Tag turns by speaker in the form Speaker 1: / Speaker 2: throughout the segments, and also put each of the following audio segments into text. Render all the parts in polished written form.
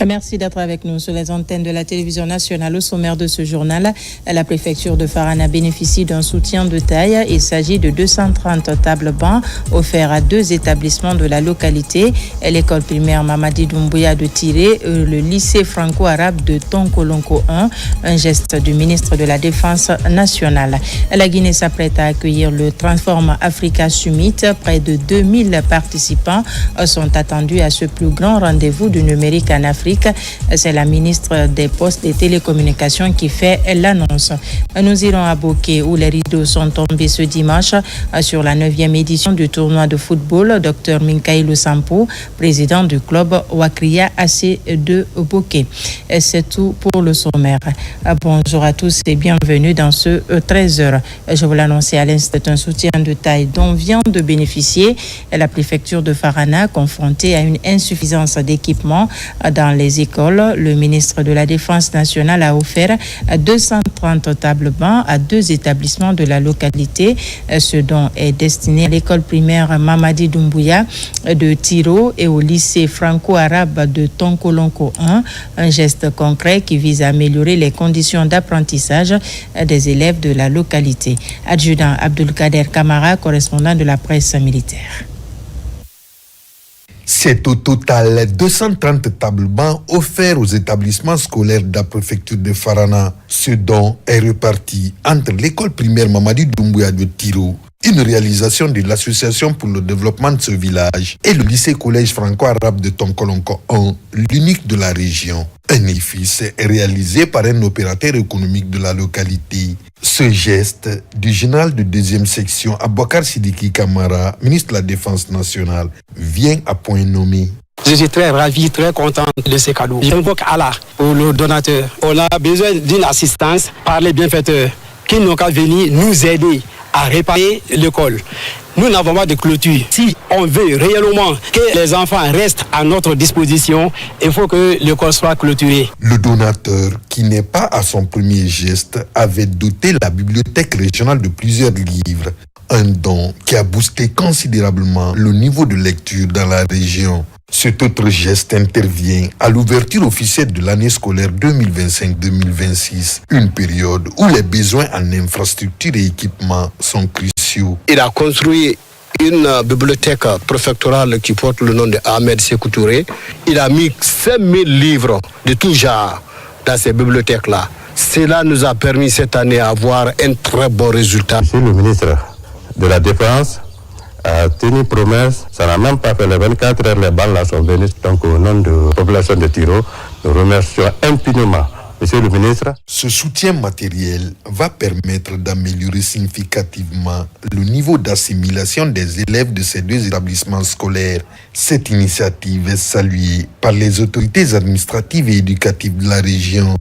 Speaker 1: Merci d'être avec nous sur les antennes de la télévision nationale. Au sommaire de ce journal, la préfecture de Farana bénéficie d'un soutien de taille. Il s'agit de 230 tables bancs offerts à 2 établissements de la localité, l'école primaire Mamadi Doumbouya de Tiré, le lycée franco-arabe de Tonkolonko 1, un geste du ministre de la Défense nationale. La Guinée s'apprête à accueillir le Transform Africa Summit. Près de 2000 participants sont attendus à ce plus grand rendez-vous du numérique en Afrique. C'est la ministre des Postes et Télécommunications qui fait l'annonce. Nous irons à Bokeh où les rideaux sont tombés ce dimanche sur la 9e édition du tournoi de football. Dr Minkailou Sampo, président du club Wakria AC de Bokeh. C'est tout pour le sommaire. Bonjour à tous et bienvenue dans ce 13h. Je vous l'annonçais à l'instant, c'est un soutien de taille dont vient de bénéficier la préfecture de Farana, confrontée à une insuffisance d'équipement dans les écoles. Le ministre de la Défense nationale a offert 230 tables bancs à 2 établissements de la localité, ce dont est destiné à l'école primaire Mamadi Doumbouya de Tiro et au lycée franco-arabe de Tonkolonko 1, un geste concret qui vise à améliorer les conditions d'apprentissage des élèves de la localité. Adjudant Abdulkader Kamara, correspondant de la presse militaire.
Speaker 2: C'est au total 230 tables bancs offerts aux établissements scolaires de la préfecture de Farana, ce dont est reparti entre l'école primaire Mamadi Doumbouya de Tiro, une réalisation de l'association pour le développement de ce village, et le lycée collège franco-arabe de Tonkolonko 1, l'unique de la région. Un édifice réalisé par un opérateur économique de la localité. Ce geste du général de 2e section, Aboubakar Sidiki Kamara, ministre de la Défense nationale, vient à point nommé.
Speaker 3: Je suis très ravi, très content de ces cadeaux. J'invoque Allah pour le donateur. On a besoin d'une assistance par les bienfaiteurs qui n'ont qu'à venir nous aider à réparer l'école. Nous n'avons pas de clôture. Si on veut réellement que les enfants restent à notre disposition, il faut que l'école soit clôturée.
Speaker 2: Le donateur, qui n'est pas à son premier geste, avait doté la bibliothèque régionale de plusieurs livres. Un don qui a boosté considérablement le niveau de lecture dans la région. Cet autre geste intervient à l'ouverture officielle de l'année scolaire 2025-2026, une période où les besoins en infrastructures et équipements sont cruciaux.
Speaker 3: Il a construit une bibliothèque préfectorale qui porte le nom de Ahmed Sékou Touré. Il a mis 5000 livres de tout genre dans ces bibliothèques-là. Cela nous a permis cette année d'avoir un très bon résultat.
Speaker 4: Monsieur le ministre de la Défense a tenu promesse, ça n'a même pas fait les 24 heures, les balles là sont venues. Donc au nom de la population de Tiro, nous remercions infiniment Monsieur le ministre.
Speaker 2: Ce soutien matériel va permettre d'améliorer significativement le niveau d'assimilation des élèves de ces 2 établissements scolaires. Cette initiative est saluée par les autorités administratives et éducatives de la région.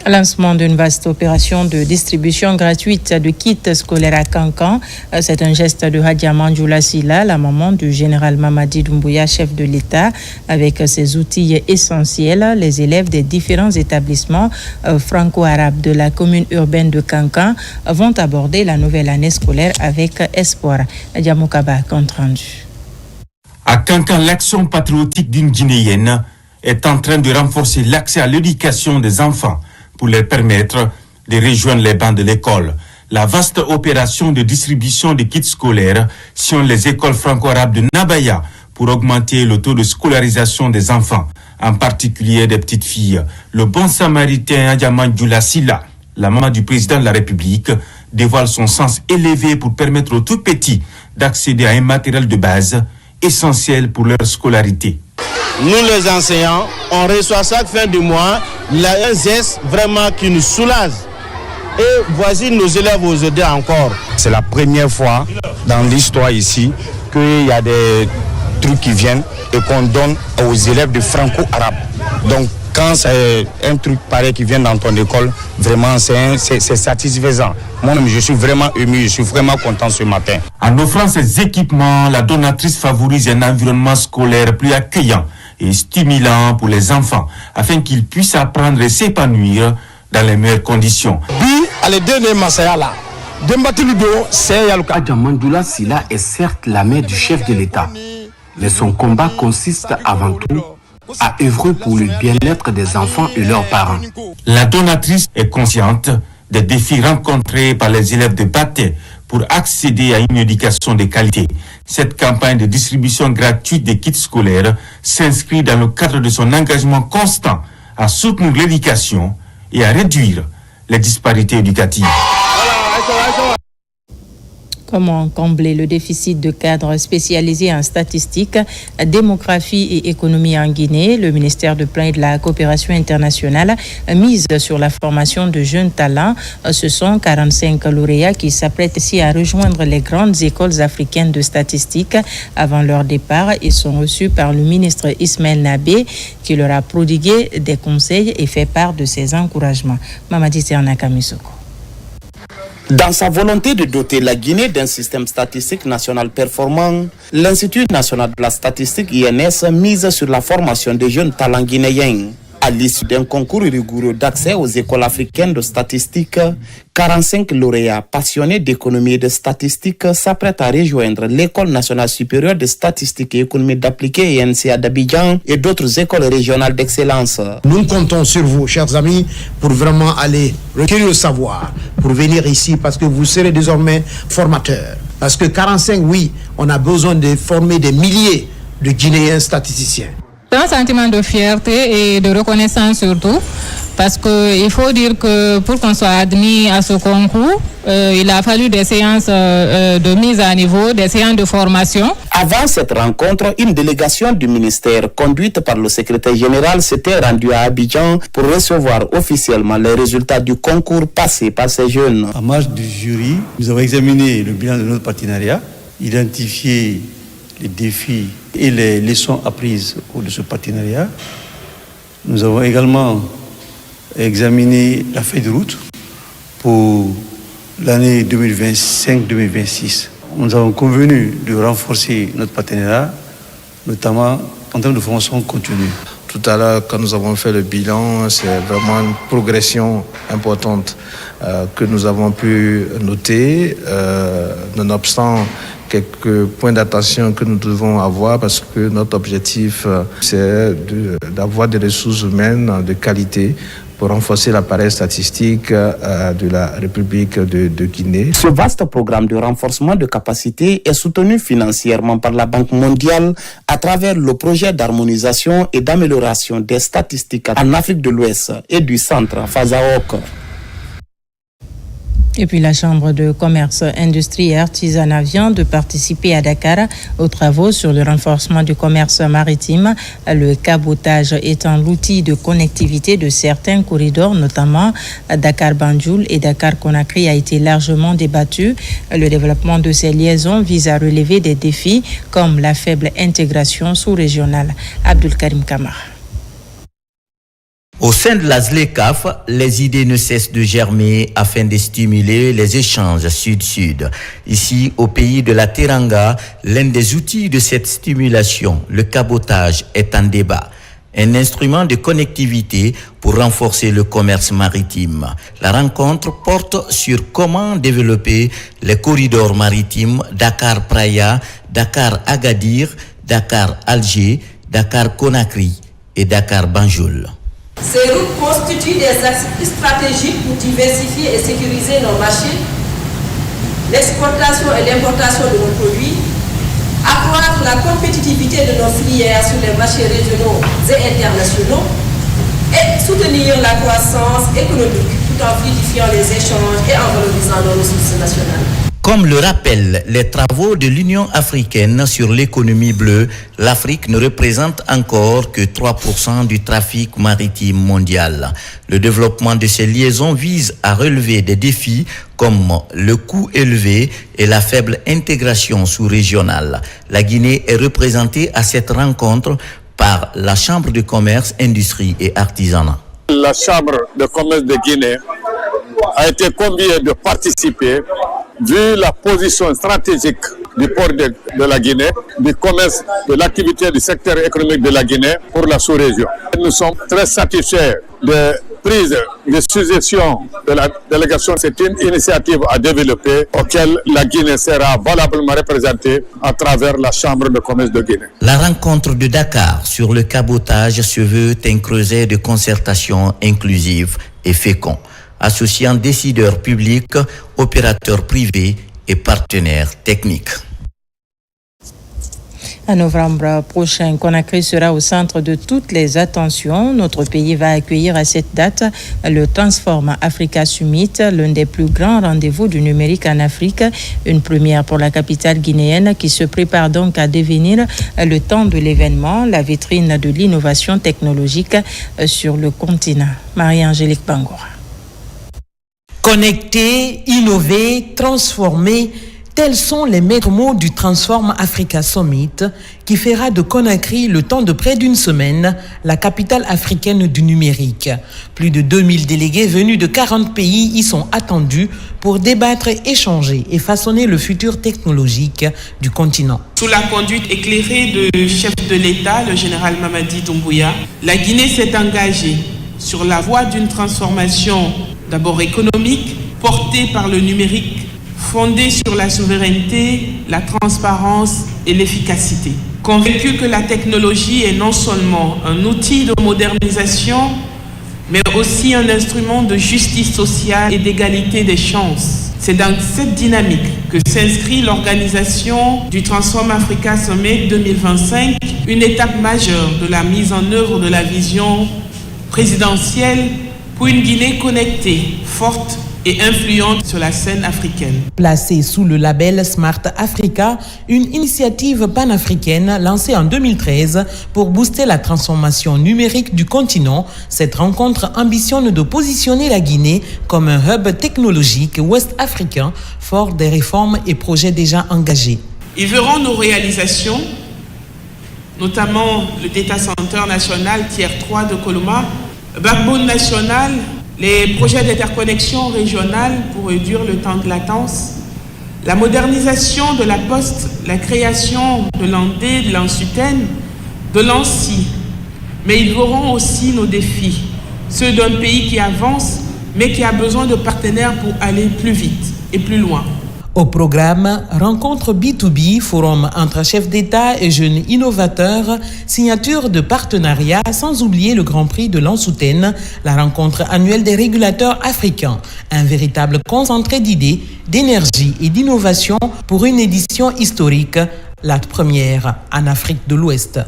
Speaker 1: Lancement d'une vaste opération de distribution gratuite de kits scolaires à Kankan. C'est un geste de Hadia Manjoula Sila, la maman du général Mamadi Doumbouya, chef de l'État. Avec ces outils essentiels, les élèves des différents établissements franco-arabes de la commune urbaine de Kankan vont aborder la nouvelle année scolaire avec espoir. Hadia Moukaba, compte rendu.
Speaker 5: À Kankan, l'action patriotique d'une Guinéenne est en train de renforcer l'accès à l'éducation des enfants pour leur permettre de rejoindre les bancs de l'école. La vaste opération de distribution de kits scolaires sur les écoles franco-arabes de Nabaya pour augmenter le taux de scolarisation des enfants, en particulier des petites filles. Le bon samaritain Hadia Manjoula Sila, la maman du président de la République, dévoile son sens élevé pour permettre aux tout petits d'accéder à un matériel de base essentiel pour leur scolarité.
Speaker 6: Nous les enseignants, on reçoit chaque fin du mois un geste vraiment qui nous soulage. Et voici nos élèves aujourd'hui encore.
Speaker 7: C'est la première fois dans l'histoire ici qu'il y a des trucs qui viennent et qu'on donne aux élèves de franco-arabe. Donc quand c'est un truc pareil qui vient dans ton école, vraiment c'est satisfaisant. Moi-même, je suis vraiment ému, je suis vraiment content ce matin.
Speaker 5: En offrant ces équipements, la donatrice favorise un environnement scolaire plus accueillant et stimulant pour les enfants, afin qu'ils puissent apprendre et s'épanouir dans les meilleures conditions.
Speaker 3: Hadia Manjoula Sila est certes la mère du chef de l'État,
Speaker 8: Mais son combat consiste avant tout à œuvrer pour le bien-être des enfants et leurs parents.
Speaker 5: La donatrice est consciente des défis rencontrés par les élèves de Baté pour accéder à une éducation de qualité. Cette campagne de distribution gratuite des kits scolaires s'inscrit dans le cadre de son engagement constant à soutenir l'éducation et à réduire les disparités éducatives.
Speaker 1: Comment combler le déficit de cadres spécialisés en statistiques, démographie et économie en Guinée? Le ministère de Plan et de la Coopération internationale mise sur la formation de jeunes talents. Ce sont 45 lauréats qui s'apprêtent ici à rejoindre les grandes écoles africaines de statistiques avant leur départ et sont reçus par le ministre Ismaël Nabé qui leur a prodigué des conseils et fait part de ses encouragements. Mamadi Ternaka Misoko.
Speaker 9: Dans sa volonté de doter la Guinée d'un système statistique national performant, l'Institut national de la statistique INS mise sur la formation des jeunes talents guinéens. À l'issue d'un concours rigoureux d'accès aux écoles africaines de statistique, 45 lauréats passionnés d'économie et de statistique s'apprêtent à rejoindre l'École nationale supérieure de statistique et économie d'appliquée ENCA d'Abidjan et d'autres écoles régionales d'excellence.
Speaker 10: Nous comptons sur vous, chers amis, pour vraiment aller recueillir le savoir, pour venir ici parce que vous serez désormais formateurs. Parce que 45, oui, on a besoin de former des milliers de Guinéens statisticiens.
Speaker 11: C'est un sentiment de fierté et de reconnaissance surtout, parce qu'il faut dire que pour qu'on soit admis à ce concours, il a fallu des séances de mise à niveau, des séances de formation.
Speaker 9: Avant cette rencontre, une délégation du ministère conduite par le secrétaire général s'était rendue à Abidjan pour recevoir officiellement les résultats du concours passé par ces jeunes.
Speaker 12: En marge du jury, nous avons examiné le bilan de notre partenariat, identifié les défis et les leçons apprises au cours de ce partenariat. Nous avons également examiné la feuille de route pour l'année 2025-2026. Nous avons convenu de renforcer notre partenariat, notamment en termes de formation continue.
Speaker 13: Tout à l'heure, quand nous avons fait le bilan, c'est vraiment une progression importante que nous avons pu noter, nonobstant quelques points d'attention que nous devons avoir parce que notre objectif, c'est d'avoir des ressources humaines de qualité pour renforcer l'appareil statistique de la République de Guinée.
Speaker 9: Ce vaste programme de renforcement de capacité est soutenu financièrement par la Banque mondiale à travers le projet d'harmonisation et d'amélioration des statistiques en Afrique de l'Ouest et du centre FASAOC.
Speaker 1: Et puis la Chambre de commerce, industrie et artisanat vient de participer à Dakar aux travaux sur le renforcement du commerce maritime. Le cabotage étant l'outil de connectivité de certains corridors, notamment Dakar-Banjul et Dakar-Conakry, a été largement débattu. Le développement de ces liaisons vise à relever des défis comme la faible intégration sous-régionale. Abdul Karim Kamara.
Speaker 14: Au sein de la ZLECAF, les idées ne cessent de germer afin de stimuler les échanges sud-sud. Ici, au pays de la Teranga, l'un des outils de cette stimulation, le cabotage, est en débat. Un instrument de connectivité pour renforcer le commerce maritime. La rencontre porte sur comment développer les corridors maritimes Dakar-Praia, Dakar-Agadir, Dakar-Alger, Dakar-Conakry et Dakar-Banjul.
Speaker 15: Ces routes constituent des axes stratégiques pour diversifier et sécuriser nos marchés, l'exportation et l'importation de nos produits, accroître la compétitivité de nos filières sur les marchés régionaux et internationaux et soutenir la croissance économique tout en fluidifiant les échanges et en valorisant nos ressources nationales.
Speaker 14: Comme le rappellent les travaux de l'Union africaine sur l'économie bleue, l'Afrique ne représente encore que 3% du trafic maritime mondial. Le développement de ces liaisons vise à relever des défis comme le coût élevé et la faible intégration sous-régionale. La Guinée est représentée à cette rencontre par la Chambre de commerce, industrie et artisanat.
Speaker 16: La Chambre de commerce de Guinée a été conviée de participer vu la position stratégique du port de la Guinée, du commerce, de l'activité du secteur économique de la Guinée pour la sous-région. Nous sommes très satisfaits de prise de suggestion de la délégation, c'est une initiative à développer auquel la Guinée sera valablement représentée à travers la Chambre de commerce de Guinée.
Speaker 14: La rencontre de Dakar sur le cabotage se veut un creuset de concertation inclusive et fécond, associant décideurs publics, opérateurs privés et partenaires techniques.
Speaker 1: En novembre prochain, Conakry sera au centre de toutes les attentions. Notre pays va accueillir à cette date le Transform Africa Summit, l'un des plus grands rendez-vous du numérique en Afrique. Une première pour la capitale guinéenne qui se prépare donc à devenir le temps de l'événement, la vitrine de l'innovation technologique sur le continent. Marie-Angélique Bangoura.
Speaker 17: Connecter, innover, transformer, tels sont les maîtres mots du Transform Africa Summit qui fera de Conakry, le temps de près d'une semaine, la capitale africaine du numérique. Plus de 2000 délégués venus de 40 pays y sont attendus pour débattre, échanger et façonner le futur technologique du continent.
Speaker 18: Sous la conduite éclairée du chef de l'État, le général Mamadi Doumbouya, la Guinée s'est engagée sur la voie d'une transformation d'abord économique, portée par le numérique, fondée sur la souveraineté, la transparence et l'efficacité. Convaincu que la technologie est non seulement un outil de modernisation, mais aussi un instrument de justice sociale et d'égalité des chances. C'est dans cette dynamique que s'inscrit l'organisation du Transform Africa Summit 2025, une étape majeure de la mise en œuvre de la vision présidentielle pour une Guinée connectée, forte et influente sur la scène africaine.
Speaker 17: Placée sous le label Smart Africa, une initiative panafricaine lancée en 2013 pour booster la transformation numérique du continent, cette rencontre ambitionne de positionner la Guinée comme un hub technologique ouest-africain fort des réformes et projets déjà engagés.
Speaker 18: Ils verront nos réalisations, notamment le Data Center national Tier 3 de Coloma, Backbone national, les projets d'interconnexion régionale pour réduire le temps de latence, la modernisation de la Poste, la création de l'Andé, de l'Ansuten, de l'Ansi. Mais ils verront aussi nos défis, ceux d'un pays qui avance, mais qui a besoin de partenaires pour aller plus vite et plus loin.
Speaker 17: Au programme, rencontre B2B, forum entre chefs d'État et jeunes innovateurs, signature de partenariats, sans oublier le Grand Prix de l'Ansouten, la rencontre annuelle des régulateurs africains. Un véritable concentré d'idées, d'énergie et d'innovation pour une édition historique, la première en Afrique de l'Ouest.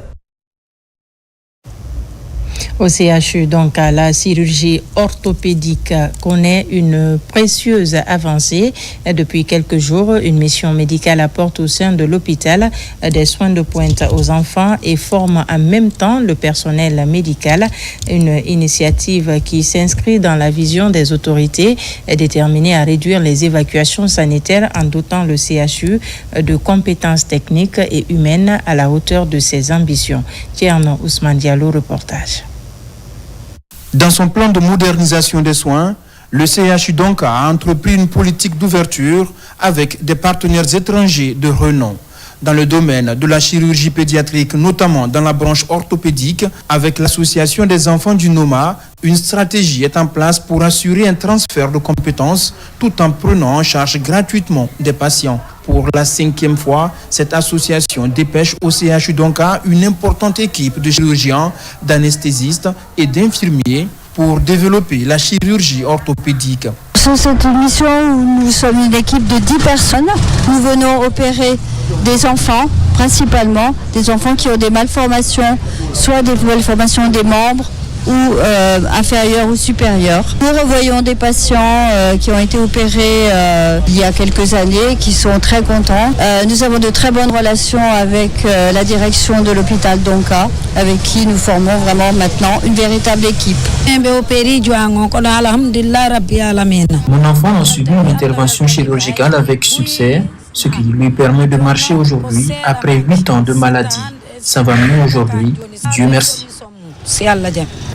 Speaker 1: Au CHU, donc, la chirurgie orthopédique connaît une précieuse avancée. Depuis quelques jours, une mission médicale apporte au sein de l'hôpital des soins de pointe aux enfants et forme en même temps le personnel médical. Une initiative qui s'inscrit dans la vision des autorités déterminées à réduire les évacuations sanitaires en dotant le CHU de compétences techniques et humaines à la hauteur de ses ambitions. Tierno Ousmane Diallo, reportage.
Speaker 19: Dans son plan de modernisation des soins, le CHU donc a entrepris une politique d'ouverture avec des partenaires étrangers de renom. Dans le domaine de la chirurgie pédiatrique, notamment dans la branche orthopédique, avec l'association des enfants du NOMA, une stratégie est en place pour assurer un transfert de compétences tout en prenant en charge gratuitement des patients. Pour la 5e fois, cette association dépêche au CHU Donka une importante équipe de chirurgiens, d'anesthésistes et d'infirmiers pour développer la chirurgie orthopédique.
Speaker 20: Sur cette mission où nous sommes une équipe de 10 personnes, nous venons opérer des enfants, principalement des enfants qui ont des malformations, soit des malformations des membres ou inférieures ou supérieures. Nous revoyons des patients qui ont été opérés il y a quelques années, qui sont très contents. Nous avons de très bonnes relations avec la direction de l'hôpital Donka, avec qui nous formons vraiment maintenant une véritable équipe.
Speaker 21: Mon enfant a subi une intervention chirurgicale avec succès, ce qui lui permet de marcher aujourd'hui après 8 ans de maladie. Ça va mieux aujourd'hui, Dieu merci.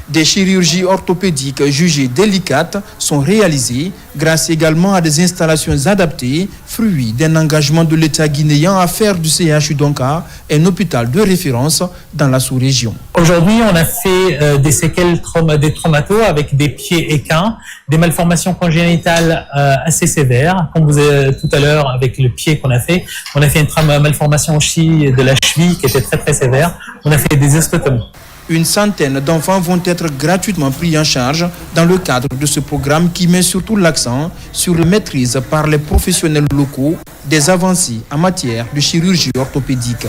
Speaker 19: Des chirurgies orthopédiques jugées délicates sont réalisées grâce également à des installations adaptées, fruit d'un engagement de l'État guinéen à faire du CHU Donka un hôpital de référence dans la sous-région.
Speaker 4: Aujourd'hui, on a fait des séquelles des traumatos avec des pieds équins, des malformations congénitales assez sévères. Comme vous avez tout à l'heure avec le pied qu'on a fait, on a fait une malformation aussi de la cheville qui était très très sévère. On a fait des ostotomies.
Speaker 19: Une centaine d'enfants vont être gratuitement pris en charge dans le cadre de ce programme qui met surtout l'accent sur la maîtrise par les professionnels locaux des avancées en matière de chirurgie orthopédique.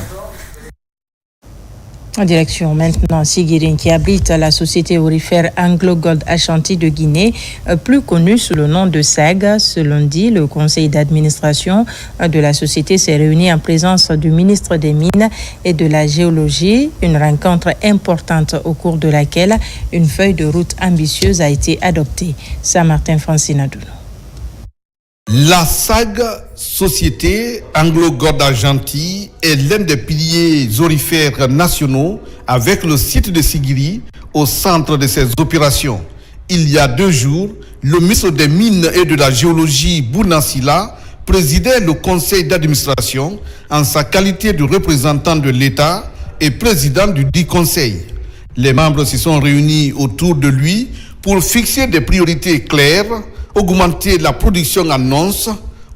Speaker 1: En direction maintenant Siguirin qui abrite la société aurifère Anglo Gold Ashanti de Guinée, plus connue sous le nom de SAG. Ce lundi, le conseil d'administration de la société s'est réuni en présence du ministre des Mines et de la Géologie. Une rencontre importante au cours de laquelle une feuille de route ambitieuse a été adoptée. Saint-Martin Francinadou.
Speaker 2: La SAG, Société Anglo Gold Ashanti, est l'un des piliers aurifères nationaux avec le site de Sigiri au centre de ses opérations. Il y a 2 jours, le ministre des Mines et de la Géologie, Bounassila, présidait le conseil d'administration en sa qualité de représentant de l'État et président du dit conseil. Les membres se sont réunis autour de lui pour fixer des priorités claires, augmenter la production en onces,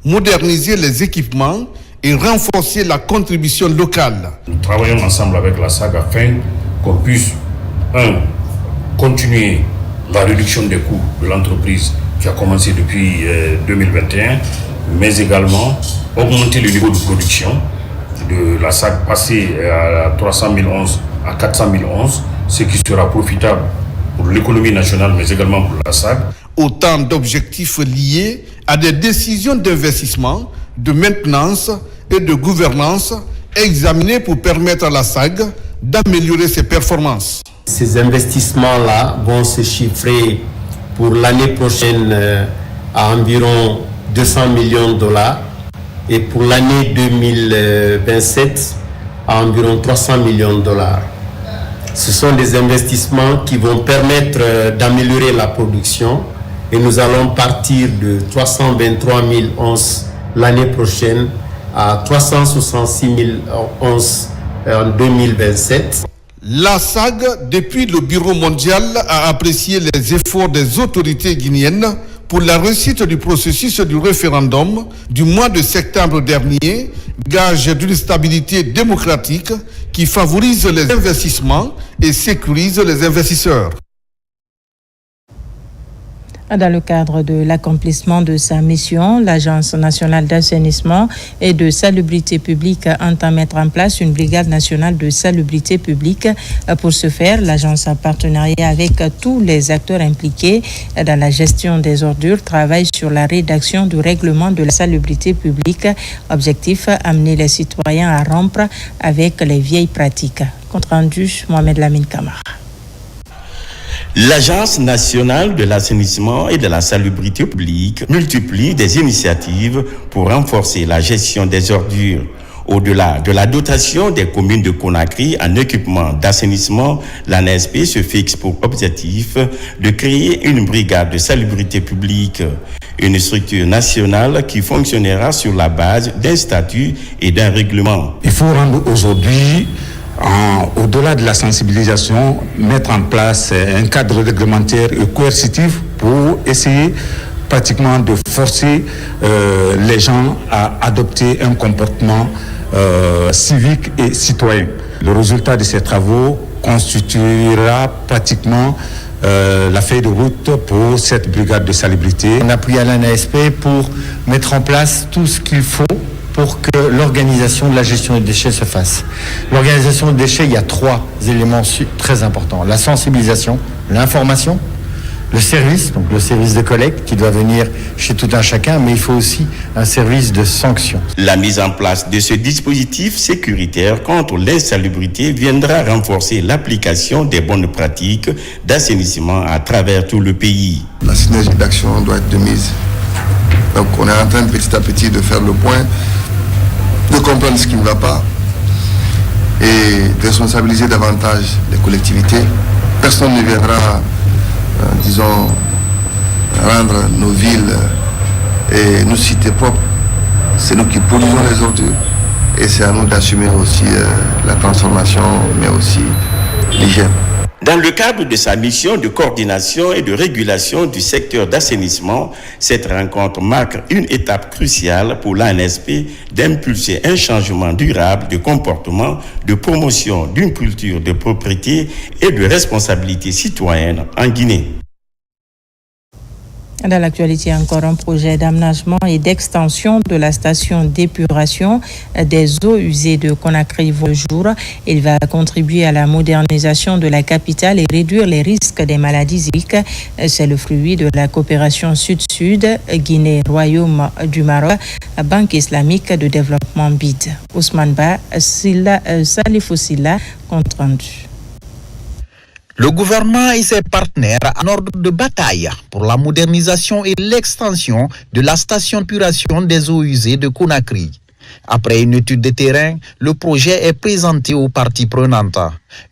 Speaker 2: moderniser les équipements et renforcer la contribution locale.
Speaker 22: Nous travaillons ensemble avec la SAG afin qu'on puisse, continuer la réduction des coûts de l'entreprise qui a commencé depuis 2021, mais également augmenter le niveau de production de la SAG, passer à 300 000 onces à 400 000 onces, ce qui sera profitable pour l'économie nationale, mais également pour la SAG.
Speaker 2: Autant d'objectifs liés à des décisions d'investissement, de maintenance et de gouvernance examinées pour permettre à la SAG d'améliorer ses performances.
Speaker 23: Ces investissements-là vont se chiffrer pour l'année prochaine à environ 200 millions de dollars et pour l'année 2027 à environ 300 millions de dollars. Ce sont des investissements qui vont permettre d'améliorer la production et nous allons partir de 323 000 onces l'année prochaine à 366 000 onces en 2027.
Speaker 2: La SAG, depuis le Bureau mondial, a apprécié les efforts des autorités guinéennes pour la réussite du processus du référendum du mois de septembre dernier, gage d'une stabilité démocratique qui favorise les investissements et sécurise les investisseurs.
Speaker 1: Dans le cadre de l'accomplissement de sa mission, l'Agence nationale d'assainissement et de salubrité publique entend mettre en place une brigade nationale de salubrité publique. Pour ce faire, l'agence en partenariat avec tous les acteurs impliqués dans la gestion des ordures travaille sur la rédaction du règlement de la salubrité publique. Objectif, amener les citoyens à rompre avec les vieilles pratiques. Compte rendu, Mohamed Lamine Kamara.
Speaker 24: L'Agence nationale de l'assainissement et de la salubrité publique multiplie des initiatives pour renforcer la gestion des ordures. Au-delà de la dotation des communes de Conakry en équipement d'assainissement, l'ANSP se fixe pour objectif de créer une brigade de salubrité publique, une structure nationale qui fonctionnera sur la base d'un statut et d'un règlement.
Speaker 25: Il faut rendre aujourd'hui, au-delà de la sensibilisation, mettre en place un cadre réglementaire et coercitif pour essayer pratiquement de forcer les gens à adopter un comportement civique et citoyen. Le résultat de ces travaux constituera pratiquement la feuille de route pour cette brigade de salubrité.
Speaker 26: On appuie à l'ANSP pour mettre en place tout ce qu'il faut pour que l'organisation de la gestion des déchets se fasse. L'organisation des déchets, il y a 3 éléments très importants. La sensibilisation, l'information, le service, donc le service de collecte qui doit venir chez tout un chacun, mais il faut aussi un service de sanction.
Speaker 24: La mise en place de ce dispositif sécuritaire contre l'insalubrité viendra renforcer l'application des bonnes pratiques d'assainissement à travers tout le pays.
Speaker 27: La synergie d'action doit être de mise. Donc on est en train petit à petit de faire le point, de comprendre ce qui ne va pas et de responsabiliser davantage les collectivités personne ne viendra, disons, rendre nos villes et nos cités propres. C'est nous qui produisons les ordures. Et c'est à nous d'assumer aussi la transformation, mais aussi l'hygiène.
Speaker 24: Dans le cadre de sa mission de coordination et de régulation du secteur d'assainissement, cette rencontre marque une étape cruciale pour l'ANSP d'impulser un changement durable de comportement, de promotion d'une culture de propriété et de responsabilité citoyenne en Guinée.
Speaker 1: Dans l'actualité, encore un projet d'aménagement et d'extension de la station d'épuration des eaux usées de Conakry voit le jour. Il va contribuer à la modernisation de la capitale et réduire les risques des maladies hydriques. C'est le fruit de la coopération Sud-Sud, Guinée, Royaume du Maroc, Banque islamique de développement BID. Ousmane Ba, Salifou Silla, compte rendu.
Speaker 3: Le gouvernement et ses partenaires en ordre de bataille pour la modernisation et l'extension de la station d'épuration des eaux usées de Conakry. Après une étude de terrain, le projet est présenté aux parties prenantes.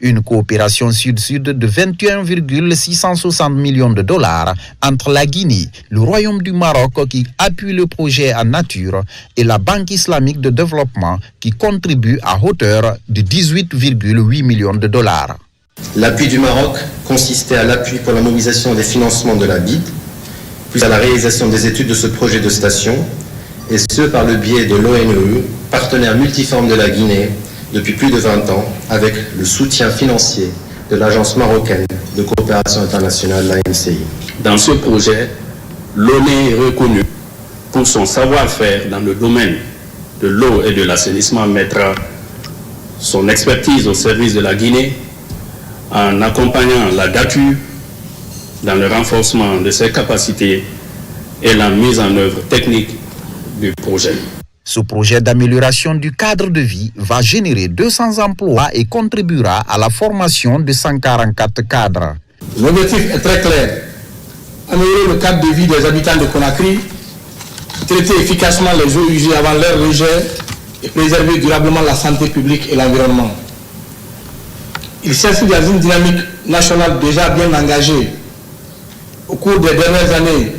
Speaker 3: Une coopération sud-sud de 21,660 millions de dollars entre la Guinée, le Royaume du Maroc qui appuie le projet en nature et la Banque islamique de développement qui contribue à hauteur de 18,8 millions de dollars.
Speaker 5: L'appui du Maroc consistait à l'appui pour la mobilisation des financements de la BID, puis à la réalisation des études de ce projet de station, et ce par le biais de l'ONE, partenaire multiforme de la Guinée depuis plus de 20 ans, avec le soutien financier de l'Agence marocaine de coopération internationale, l'ANCI.
Speaker 22: Dans ce projet, l'ONE est reconnue pour son savoir-faire dans le domaine de l'eau et de l'assainissement, mettra son expertise au service de la Guinée en accompagnant la DATU dans le renforcement de ses capacités et la mise en œuvre technique du projet.
Speaker 3: Ce projet d'amélioration du cadre de vie va générer 200 emplois et contribuera à la formation de 144 cadres.
Speaker 6: L'objectif est très clair. Améliorer le cadre de vie des habitants de Conakry, traiter efficacement les eaux usées avant leur rejet et préserver durablement la santé publique et l'environnement. Il s'inscrit dans une dynamique nationale déjà bien engagée. Au cours des dernières années,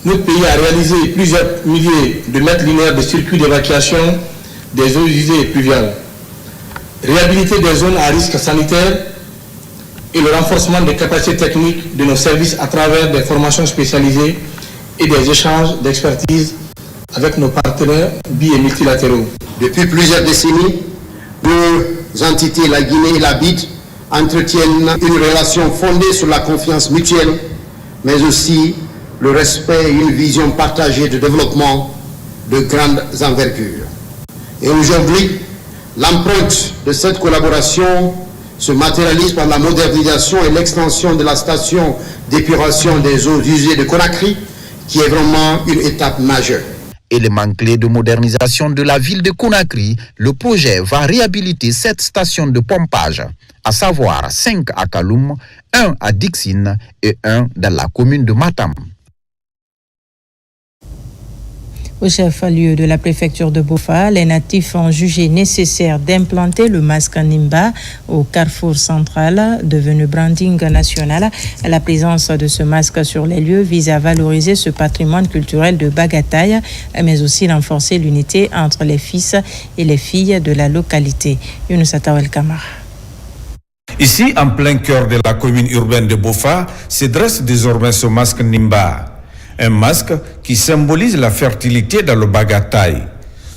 Speaker 6: notre pays a réalisé plusieurs milliers de mètres linéaires de circuits d'évacuation des eaux usées et pluviales, réhabiliter des zones à risque sanitaire et le renforcement des capacités techniques de nos services à travers des formations spécialisées et des échanges d'expertise avec nos partenaires bi- et multilatéraux.
Speaker 7: Depuis plusieurs décennies, deux entités, la Guinée et la BID, entretiennent une relation fondée sur la confiance mutuelle, mais aussi le respect et une vision partagée de développement de grande envergure. Et aujourd'hui, l'empreinte de cette collaboration se matérialise par la modernisation et l'extension de la station d'épuration des eaux usées de Conakry, qui est vraiment une étape majeure.
Speaker 3: Élément clé de modernisation de la ville de Conakry, le projet va réhabiliter 7 stations de pompage, à savoir 5 à Kaloum, 1 à Dixine et 1 dans la commune de Matam.
Speaker 1: Au chef-lieu de la préfecture de Bofa, les natifs ont jugé nécessaire d'implanter le masque Nimba au carrefour central, devenu branding national. La présence de ce masque sur les lieux vise à valoriser ce patrimoine culturel de Bagataï, mais aussi renforcer l'unité entre les fils et les filles de la localité. Younous Atawel Kamara.
Speaker 8: Ici, en plein cœur de la commune urbaine de Bofa, se dresse désormais ce masque Nimba. Un masque qui symbolise la fertilité dans le Bagataï.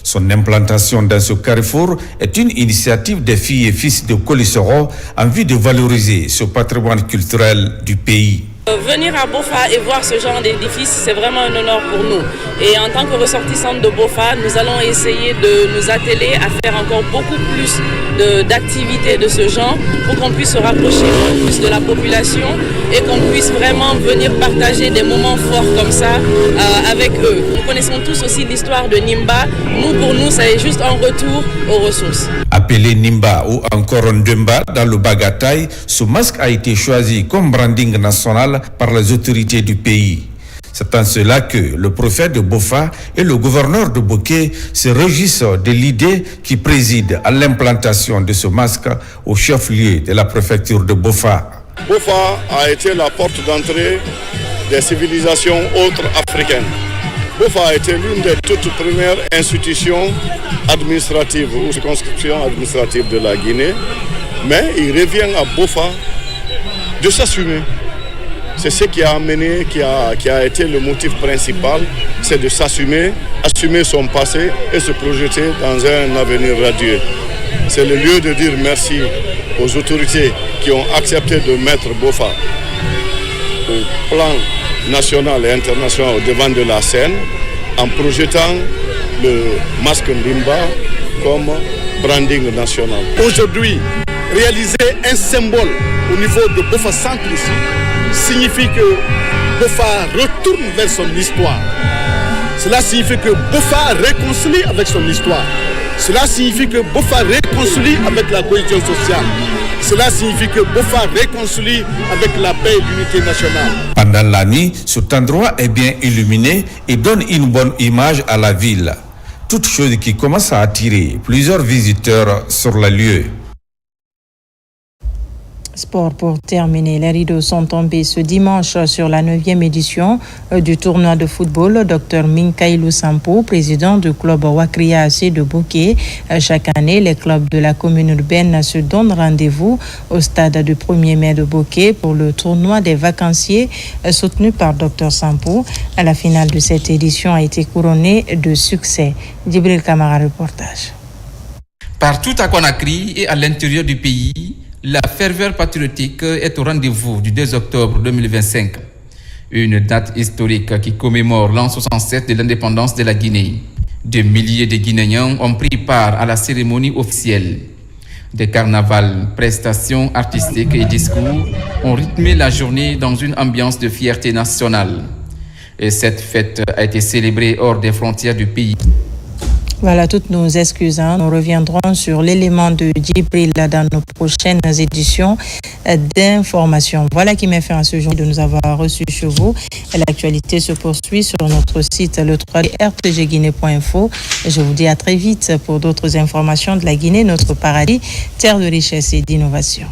Speaker 8: Son implantation dans ce carrefour est une initiative des filles et fils de Kolissoro en vue de valoriser ce patrimoine culturel du pays.
Speaker 10: Venir à Bofa et voir ce genre d'édifice, c'est vraiment un honneur pour nous. Et en tant que ressortissants de Bofa, nous allons essayer de nous atteler à faire encore beaucoup plus d'activités de ce genre pour qu'on puisse se rapprocher plus de la population et qu'on puisse vraiment venir partager des moments forts comme ça avec eux. Nous connaissons tous aussi l'histoire de Nimba. Pour nous, c'est juste un retour aux ressources.
Speaker 8: Appelé Nimba ou encore Ndemba dans le Bagataï, ce masque a été choisi comme branding national par les autorités du pays. C'est en cela que le préfet de Bofa et le gouverneur de Boké se réjouissent de l'idée qui préside à l'implantation de ce masque au chef-lieu de la préfecture de Bofa.
Speaker 9: Bofa a été la porte d'entrée des civilisations autres africaines. Bofa a été l'une des toutes premières institutions administratives ou circonscriptions administratives de la Guinée, mais il revient à Bofa de s'assumer. C'est ce qui a amené, qui a été le motif principal, c'est de s'assumer, assumer son passé et se projeter dans un avenir radieux. C'est le lieu de dire merci aux autorités qui ont accepté de mettre Bofa au plan national et international au devant de la scène en projetant le masque Ndimba comme branding national.
Speaker 11: Aujourd'hui, réaliser un symbole au niveau de Bofa Centre ici signifie que Bofa retourne vers son histoire. Cela signifie que Bofa réconcilie avec son histoire. Cela signifie que Bofa réconcilie avec la cohésion sociale. Cela signifie que Bofa réconcilie avec la paix et l'unité nationale.
Speaker 8: Pendant la nuit, cet endroit est bien illuminé et donne une bonne image à la ville. Toute chose qui commence à attirer plusieurs visiteurs sur le lieu.
Speaker 1: Sport pour terminer. Les rideaux sont tombés ce dimanche sur la 9e édition du tournoi de football. Dr Minkailou Sampo, président du club Wakria AC de Bouquet. Chaque année, les clubs de la commune urbaine se donnent rendez-vous au stade du 1er mai de Bouquet pour le tournoi des vacanciers soutenu par Dr Sampo. La finale de cette édition a été couronnée de succès. Djibril Kamara, reportage.
Speaker 12: Partout à Conakry et à l'intérieur du pays, la ferveur patriotique est au rendez-vous du 2 octobre 2025. Une date historique qui commémore l'an 67 de l'indépendance de la Guinée. Des milliers de Guinéens ont pris part à la cérémonie officielle. Des carnavals, prestations artistiques et discours ont rythmé la journée dans une ambiance de fierté nationale. Et cette fête a été célébrée hors des frontières du pays.
Speaker 1: Voilà toutes nos excuses. Nous reviendrons sur l'élément de Djibril dans nos prochaines éditions d'information. Voilà qui m'a fait à ce jour de nous avoir reçus chez vous. L'actualité se poursuit sur notre site le www.rtgguinée.info. Je vous dis à très vite pour d'autres informations de la Guinée, notre paradis, terre de richesse et d'innovation.